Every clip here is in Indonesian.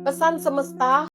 Pesan semesta.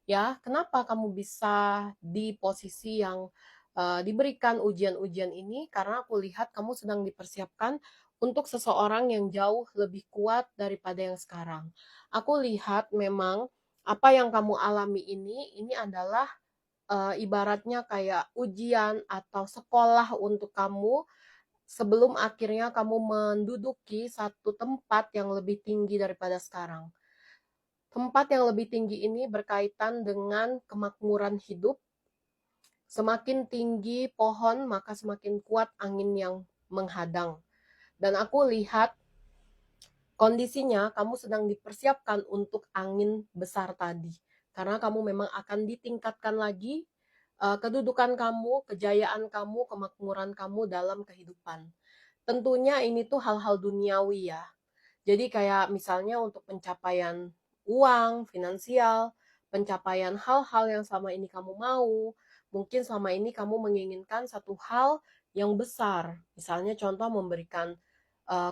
Ya, kenapa kamu bisa di posisi yang diberikan ujian-ujian ini? Karena aku lihat kamu sedang dipersiapkan untuk seseorang yang jauh lebih kuat daripada yang sekarang. Aku lihat memang apa yang kamu alami ini adalah ibaratnya kayak ujian atau sekolah untuk kamu sebelum akhirnya kamu menduduki satu tempat yang lebih tinggi daripada sekarang. Tempat yang lebih tinggi ini berkaitan dengan kemakmuran hidup. Semakin tinggi pohon, maka semakin kuat angin yang menghadang. Dan aku lihat kondisinya kamu sedang dipersiapkan untuk angin besar tadi. Karena kamu memang akan ditingkatkan lagi kedudukan kamu, kejayaan kamu, kemakmuran kamu dalam kehidupan. Tentunya ini tuh hal-hal duniawi ya. Jadi kayak misalnya untuk pencapaian uang, finansial, pencapaian hal-hal yang selama ini kamu mau, mungkin selama ini kamu menginginkan satu hal yang besar. Misalnya contoh memberikan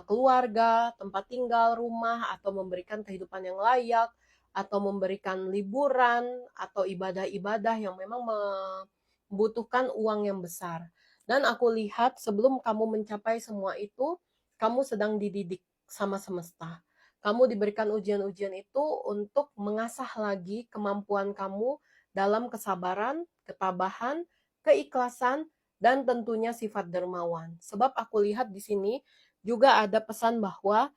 keluarga, tempat tinggal, rumah, atau memberikan kehidupan yang layak, atau memberikan liburan, atau ibadah-ibadah yang memang membutuhkan uang yang besar. Dan aku lihat sebelum kamu mencapai semua itu, kamu sedang dididik sama semesta. Kamu diberikan ujian-ujian itu untuk mengasah lagi kemampuan kamu dalam kesabaran, ketabahan, keikhlasan, dan tentunya sifat dermawan. Sebab aku lihat di sini juga ada pesan bahwa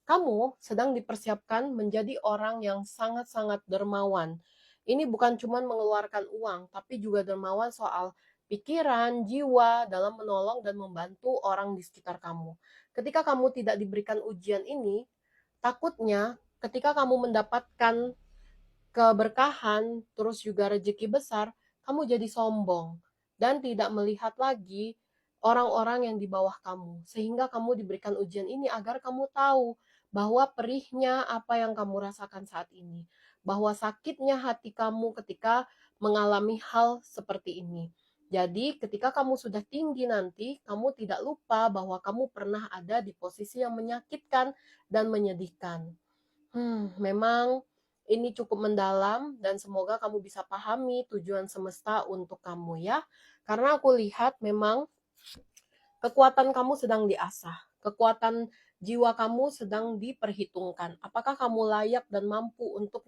kamu sedang dipersiapkan menjadi orang yang sangat-sangat dermawan. Ini bukan cuma mengeluarkan uang, tapi juga dermawan soal pikiran, jiwa dalam menolong dan membantu orang di sekitar kamu. Ketika kamu tidak diberikan ujian ini, takutnya ketika kamu mendapatkan keberkahan, terus juga rezeki besar, kamu jadi sombong dan tidak melihat lagi orang-orang yang di bawah kamu. Sehingga kamu diberikan ujian ini agar kamu tahu bahwa perihnya apa yang kamu rasakan saat ini. Bahwa sakitnya hati kamu ketika mengalami hal seperti ini. Jadi ketika kamu sudah tinggi nanti, kamu tidak lupa bahwa kamu pernah ada di posisi yang menyakitkan dan menyedihkan. Memang ini cukup mendalam dan semoga kamu bisa pahami tujuan semesta untuk kamu ya. Karena aku lihat memang kekuatan kamu sedang diasah, kekuatan jiwa kamu sedang diperhitungkan. Apakah kamu layak dan mampu untuk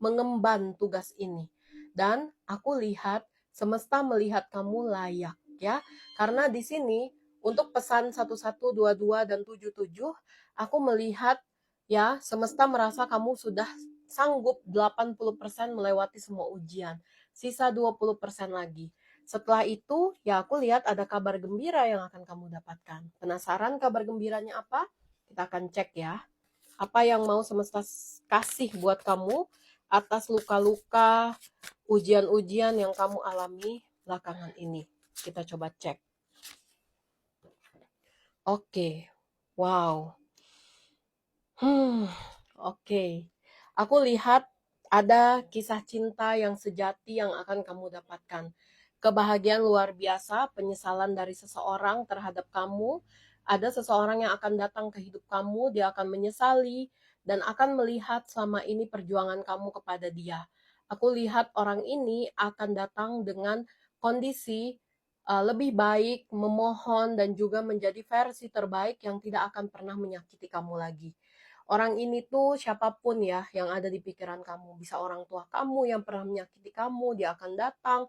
mengemban tugas ini? Dan aku lihat semesta melihat kamu layak ya. Karena di sini untuk pesan 1122 dan 77 aku melihat ya semesta merasa kamu sudah sanggup 80% melewati semua ujian. Sisa 20% lagi. Setelah itu, ya aku lihat ada kabar gembira yang akan kamu dapatkan. Penasaran kabar gembiranya apa? Kita akan cek ya. Apa yang mau semesta kasih buat kamu atas luka-luka, ujian-ujian yang kamu alami belakangan ini. Kita coba cek. Oke. Wow. Oke. Aku lihat ada kisah cinta yang sejati yang akan kamu dapatkan. Kebahagiaan luar biasa, penyesalan dari seseorang terhadap kamu. Ada seseorang yang akan datang ke hidup kamu, dia akan menyesali dan akan melihat selama ini perjuangan kamu kepada dia. Aku lihat orang ini akan datang dengan kondisi lebih baik, memohon dan juga menjadi versi terbaik yang tidak akan pernah menyakiti kamu lagi. Orang ini tuh siapapun ya yang ada di pikiran kamu. Bisa orang tua kamu yang pernah menyakiti kamu, dia akan datang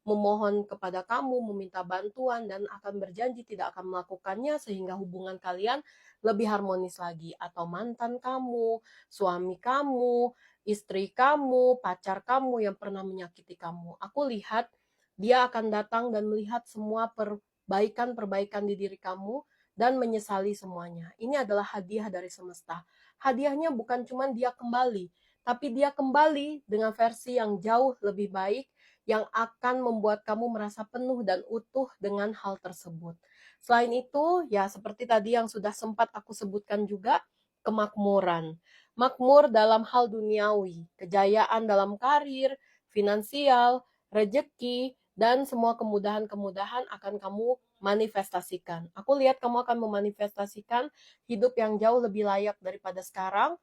memohon kepada kamu, meminta bantuan, dan akan berjanji tidak akan melakukannya sehingga hubungan kalian lebih harmonis lagi. Atau mantan kamu, suami kamu, istri kamu, pacar kamu yang pernah menyakiti kamu. Aku lihat dia akan datang dan melihat semua perbaikan-perbaikan di diri kamu dan menyesali semuanya. Ini adalah hadiah dari semesta. Hadiahnya bukan cuma dia kembali, tapi dia kembali dengan versi yang jauh lebih baik yang akan membuat kamu merasa penuh dan utuh dengan hal tersebut. Selain itu, ya seperti tadi yang sudah sempat aku sebutkan juga, kemakmuran. Makmur dalam hal duniawi, kejayaan dalam karir, finansial, rejeki, dan semua kemudahan-kemudahan akan kamu manifestasikan. Aku lihat kamu akan memanifestasikan hidup yang jauh lebih layak daripada sekarang,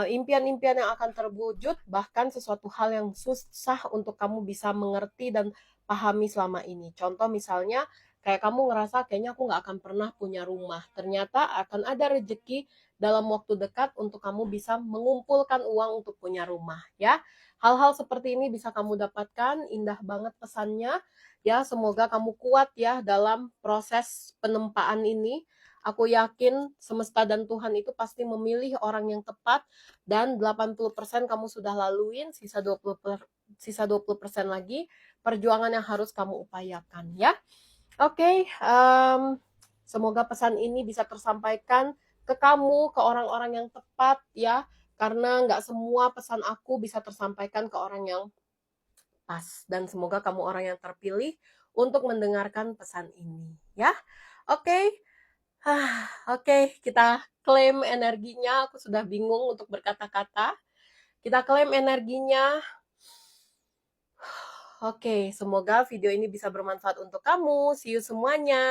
impian-impian yang akan terwujud, bahkan sesuatu hal yang susah untuk kamu bisa mengerti dan pahami selama ini. Contoh misalnya, kayak kamu ngerasa kayaknya aku nggak akan pernah punya rumah. Ternyata akan ada rezeki dalam waktu dekat untuk kamu bisa mengumpulkan uang untuk punya rumah, ya. Hal-hal seperti ini bisa kamu dapatkan, indah banget pesannya. Ya, semoga kamu kuat ya dalam proses penempaan ini. Aku yakin semesta dan Tuhan itu pasti memilih orang yang tepat dan 80% kamu sudah laluin, sisa 20% lagi perjuangan yang harus kamu upayakan ya. Oke, semoga pesan ini bisa tersampaikan ke kamu, ke orang-orang yang tepat ya, karena nggak semua pesan aku bisa tersampaikan ke orang yang pas. Dan semoga kamu orang yang terpilih untuk mendengarkan pesan ini ya. Oke, oke, kita klaim energinya. Aku sudah bingung untuk berkata-kata. Kita klaim energinya. Oke, semoga video ini bisa bermanfaat untuk kamu. See you semuanya.